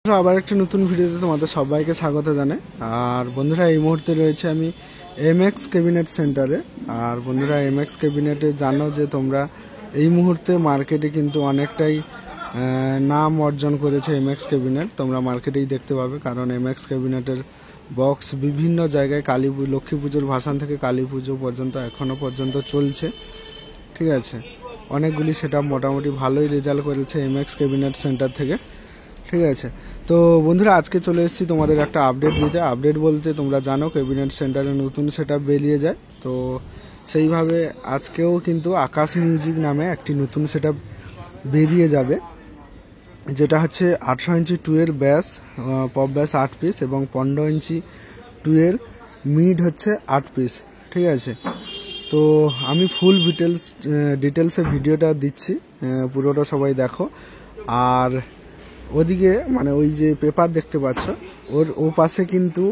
আবার একটা নতুন ভিডিওতে তোমাদের সবাইকে স্বাগত জানাই। আর বন্ধুরা এই মুহূর্তে রয়েছে আমি এমএক্স ক্যাবিনেট সেন্টারে। আর বন্ধুরা এমএক্স ক্যাবিনেটে জানো যে তোমরা এই মুহূর্তে মার্কেটে কিন্তু অনেকটাই নাম অর্জন করেছে এমএক্স ক্যাবিনেট। তোমরা মার্কেটেই দেখতে পাবে, কারণ এমএক্স ক্যাবিনেটের বক্স বিভিন্ন জায়গায় লক্ষ্মী পুজোর ভাসান থেকে কালী পুজো পর্যন্ত এখনো পর্যন্ত চলছে। ঠিক আছে, অনেকগুলি সেটআপ মোটামুটি ভালোই রেজাল্ট করেছে এমএক্স ক্যাবিনেট সেন্টার থেকে। ঠিক আছে, তো বন্ধুরা আজকে চলে এসেছি তোমাদের একটা আপডেট দিতে। আপডেট বলতে তোমরা জানো ক্যাবিনেট সেন্টারে নতুন সেটআপ বেরিয়ে যায়, তো সেইভাবে আজকেও কিন্তু আকাশ মিউজিক নামে একটি নতুন সেটআপ বেরিয়ে যাবে, যেটা হচ্ছে 18 ইঞ্চি টুয়ের ব্যাস, পপ ব্যাস 8 পিস এবং 15 ইঞ্চি টুয়ের মিড হচ্ছে 8 পিস। ঠিক আছে, তো আমি ফুল ডিটেলসে ভিডিওটা দিচ্ছি, পুরোটা সবাই দেখো। আর ওদিকে মানে ওই যে পেপার দেখতে পাচ্ছ, ও পাশে কিন্তু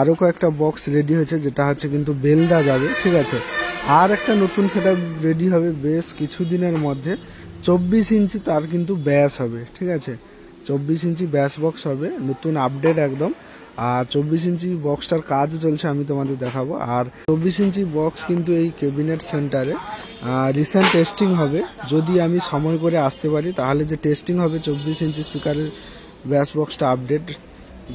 আরও কয়েকটা বক্স রেডি হয়েছে, যেটা হচ্ছে কিন্তু বেলদা যাবে। ঠিক আছে, আর একটা নতুন সেটআপ রেডি হবে বেশ কিছুদিনের মধ্যে, 24 ইঞ্চি তার কিন্তু ব্যাস হবে। ঠিক আছে, 24 ইঞ্চি ব্যাস বক্স হবে, নতুন আপডেট একদম। আর 24 ইঞ্চি বক্সটার কাজ চলছে, আমি তোমাদের দেখাবো। আর 24 ইঞ্চি বক্স কিন্তু এই ক্যাবিনেট সেন্টারে রিসেন্ট টেস্টিং হবে, যদি আমি সময় করে আসতে পারি তাহলে যে টেস্টিং হবে 24 ইঞ্চি স্পিকারের ব্যাস বক্সটা, আপডেট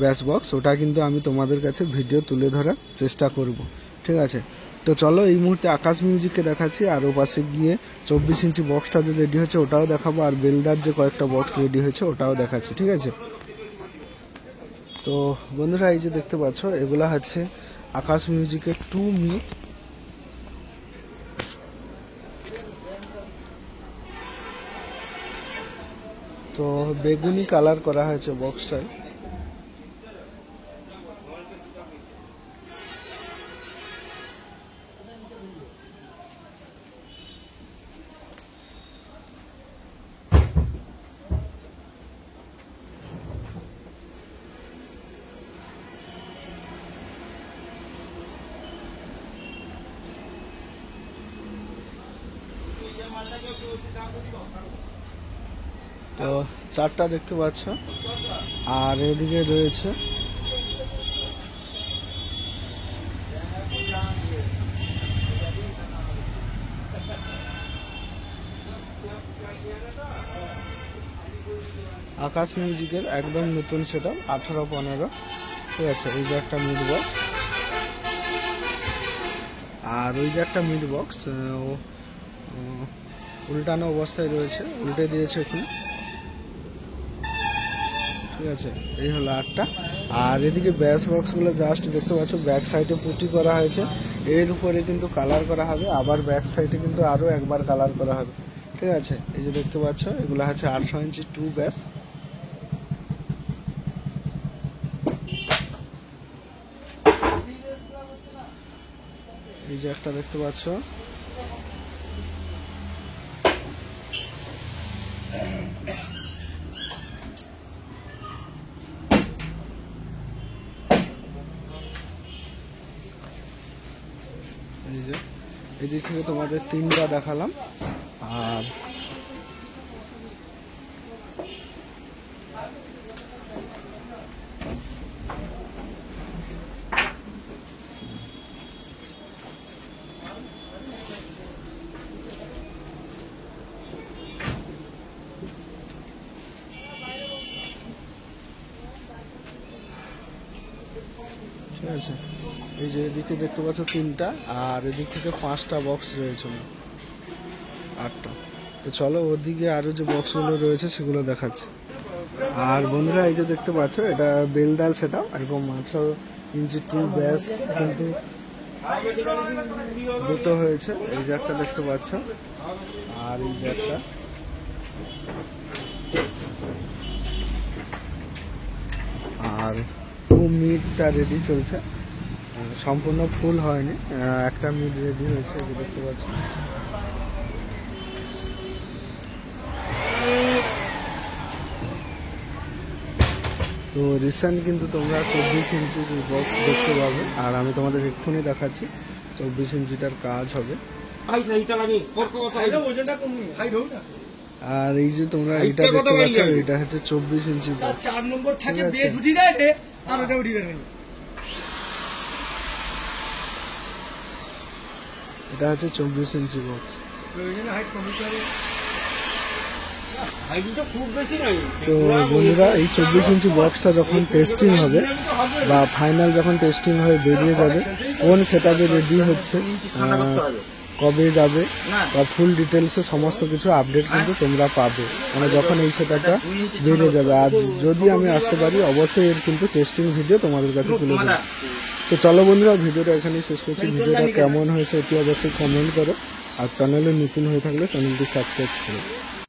ব্যাস বক্স, ওটা কিন্তু আমি তোমাদের কাছে ভিডিও তুলে ধরার চেষ্টা করব। ঠিক আছে, তো চলো এই মুহূর্তে আকাশ মিউজিককে দেখাচ্ছি, আর ও পাশে গিয়ে 24 ইঞ্চি বক্সটা যে রেডি হয়েছে ওটাও দেখাবো, আর বেলদার যে কয়েকটা বক্স রেডি হয়েছে ওটাও দেখাচ্ছি। ঠিক আছে, তো বন্ধুরা এই যে দেখতে পাচ্ছ এগুলা হচ্ছে আকাশ মিউজিকের 2 মিড। তো বেগুনি কালার করা হয়েছে বক্সটায়। তো চারটা দেখতে পাচ্ছ, আর এদিকে রয়েছে আকাশ মিউজিকের একদম নতুন সেটআপ 18-15। ঠিক আছে, এই যে একটা মিড বক্স, আর ওই যে একটা মিড বক্স উল্টানো অবস্থায় রয়েছে, উল্টে দিয়েছে এখানে। ঠিক আছে, এই হলো আটটা। আর এদিকে ব্যাস বক্সগুলো জাস্ট দেখতে পাচ্ছ ব্যাক সাইডে পুটি করা হয়েছে, এর উপরে কিন্তু কালার করা হবে, আবার ব্যাক সাইডে কিন্তু আরও একবার কালার করা হবে। ঠিক আছে, এই যে দেখতে পাচ্ছ এগুলো হচ্ছে 18 ইঞ্চি 2 ব্যাস। এই যে একটা দেখতে পাচ্ছ, এই যে এদিক থেকে তোমাদের 3টা দেখালাম। আর ঠিক আছে, এই যে এদিকে দেখতে পাচ্ছ 3টা, আর এদিক থেকে 5টা বক্স রয়েছে, 8টা। তো চলো ওদিকে আরো যে বক্সগুলো রয়েছে সেগুলো দেখাচ্ছি। আর বন্ধুরা এই যে দেখতে পাচ্ছ এটা বেলদার সেটআপ, এবং 18 ইঞ্চি 2 ব্যাস কিন্তু দুটো হয়েছে। এই যে একটা দেখতে পাচ্ছ, আর এই যে একটা। আর 2 মিডটা রেডি চলছে, সম্পূর্ণ ফুল হয়নি, একটা মিড রেডি হয়েছে, এই যে দেখতে পাচ্ছ। তো রিসেন্ট কিন্তু তোমরা 24 ইঞ্চির বক্স দেখতে পাবে, আর আমি তোমাদের এক্ষুনি দেখাচ্ছি 24 ইঞ্চিটার কাজ হবে। আর এই যে তোমরা এটা দেখতে পাচ্ছ এটা হচ্ছে 24 ইঞ্চি বক্স। 4 নম্বর থাকে বেশ উঠি দেয় রে, আর ওটা উঠি দেয়। এটা হচ্ছে 24 ইঞ্চি বক্স। প্রয়োজনে হাইট কমিয়ে হবে, হাইট তো খুব বেশি নয়। তো বন্ধুরা এই 24 ইঞ্চি বক্সটা যখন টেস্টিং হবে বা ফাইনাল যখন টেস্টিং হয়ে বেরিয়ে যাবে, কোন সেটআপে রেডি হচ্ছে, কবে যাবে বা ফুল ডিটেলসে সমস্ত কিছু আপডেট কিন্তু তোমরা পাবে, মানে যখন এই সেটআপটা বেরিয়ে যাবে। আর যদি আমি আসতে পারি অবশ্যই এর কিন্তু টেস্টিং ভিডিও তোমাদের কাছে তুলে দেবো। তো চলো বন্ধুরা, ভিডিওটা এখানেই শেষ করছি। ভিডিওটা কেমন হয়েছে এটি অবশ্যই কমেন্ট করো, আর চ্যানেলে নতুন হয়ে থাকলে চ্যানেলটি সাবস্ক্রাইব করো।